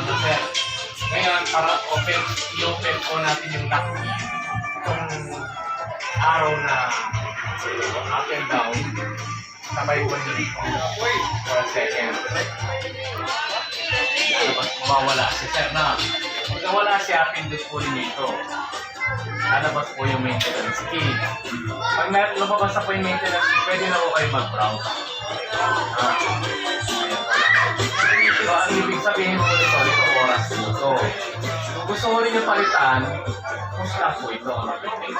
na sir. Ngayon, para i-open po natin yung lock. Itong araw na up and down, sabay po dito for a second. Mawawala si sir na. Pag nawala siya, pindot po rin ito. Lalabas po yung maintenance key. Pag lumabas na po yung maintenance key, pwede na po kayo mag-browse. So, ang ibig sabihin po ito oras po ito. Kung gusto mo rin yung palitan, push lang po ito ang mag-page.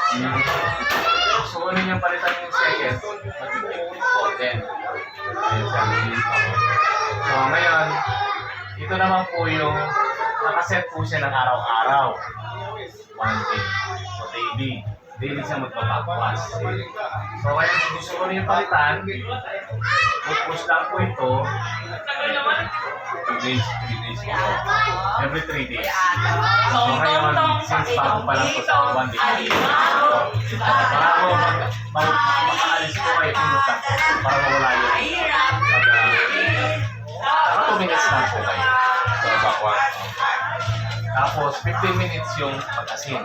Gusto mo rin yung palitan yung second, mag-page po din. So, ngayon, ito naman po yung nakaset po siya ng araw-araw. One day. So, daily. Daily siya magpapakwas. So, kaya kung gusto ko rin yung palitan, push lang po ito. 2 days, 3 days po. Every 3 days. So, ngayon, since bago pa lang po sa 1 day. Para ako makaalis po kayo pinot lang para mawala yun. Saka 2 minutes lang po kayo. So, backward. Tapos, 15 minutes yung pag-asin.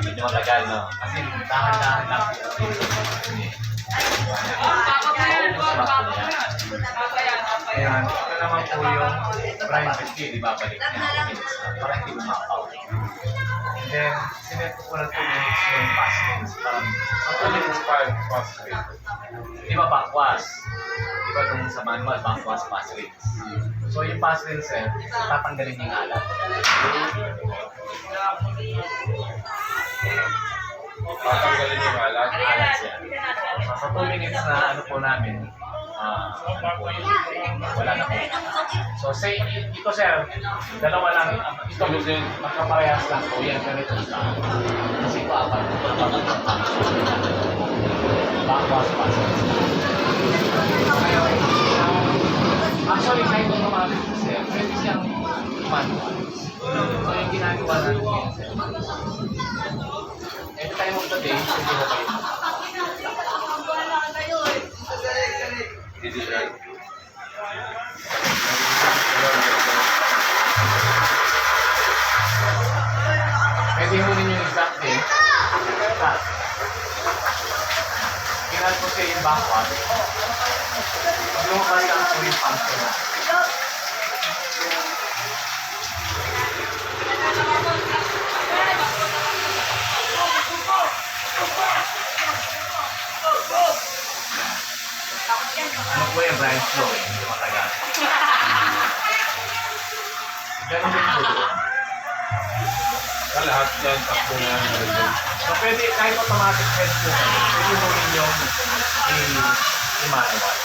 Hindi matagal, no? Kasi dahan-dahan lang po. Ayan, ito naman po yung prime key, di ba? Balik niya. Para hindi umapaw. And then, sinet ko po ng 2 minutes yung pass lanes. Parang, actually, yung pass lanes. Di ba backwash? Di ba itong sa manual, backwash pass lanes? So, yung pass lanes, tatanggalin yung alat. Tatanggalin yung alat. Alat siya. So, sa 2 minutes na ano po namin, wala na po. So, say, ito sir, dalawa lang, ito magkaparehas lang po. Yan, ganito lang. Kasi ito apat. Backwash pass lanes. Actually, kahit kung naman ito sir, pwede siyang manual. So, yung ginagawa natin ngayon sir, every time of the day, hindi mo kayo. Pwede mo rin yung exact day. Kinal ko siya yung backwash. Pag lumabas lang po yung function na. Ano po yung branch flow eh, hindi matagal. Ganun din po doon. Lahat yan, takbo na yan. So pwede, kahit automatic head po kayo, pwede mo rin yung i-manual.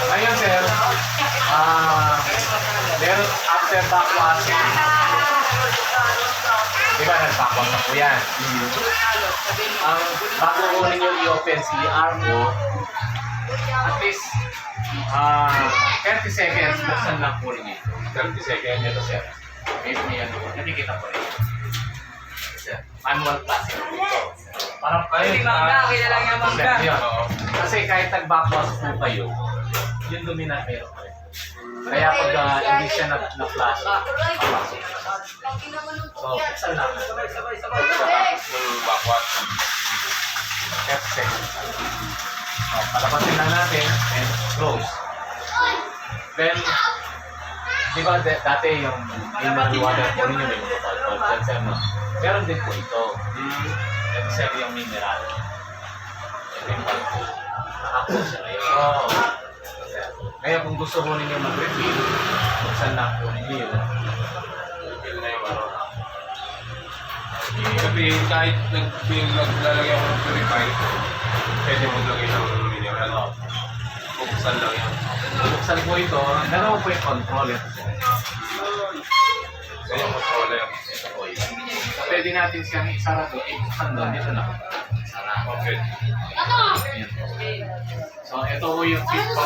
Ngayon sir, meron after backwashing, di ba nag-backwash na po yan? Ang bago ko ninyo i-open si RO, at least 30 seconds buksan lang po rin ito. 30 seconds ito sir. May ano po, nakikita po rin. Sir, manual class ito. Parang kayo lang yung mangga. kasi kahit nag-backwash po kayo, yung dumi na meron pa rin. Kaya pag hindi siya na-flash, papasok. So, buksan lang. Yung backward. 30 seconds. So, palabasin lang natin and close. Then, di ba dati yung mineral water po rin yung may bottle sir, no? Meron din po ito. Ito sir yung mineral. Ito yung po. Nakapo siya ngayon. Oh. Kaya kung gusto ko ninyo mag-refill, buksan lang po ninyo yun. Refill na yung araw. Sabihin, kahit naglalagay ako ng purify, pwede maglagay ng mineral. Buksan lang yan. Buksan po ito, dalawa po yung control. Ito po. So, yung controller. Ito po yun. Pwede natin siyang isara doon, buksan doon, dito lang. Isara. Okay. Ayan po. So, ito po yung fit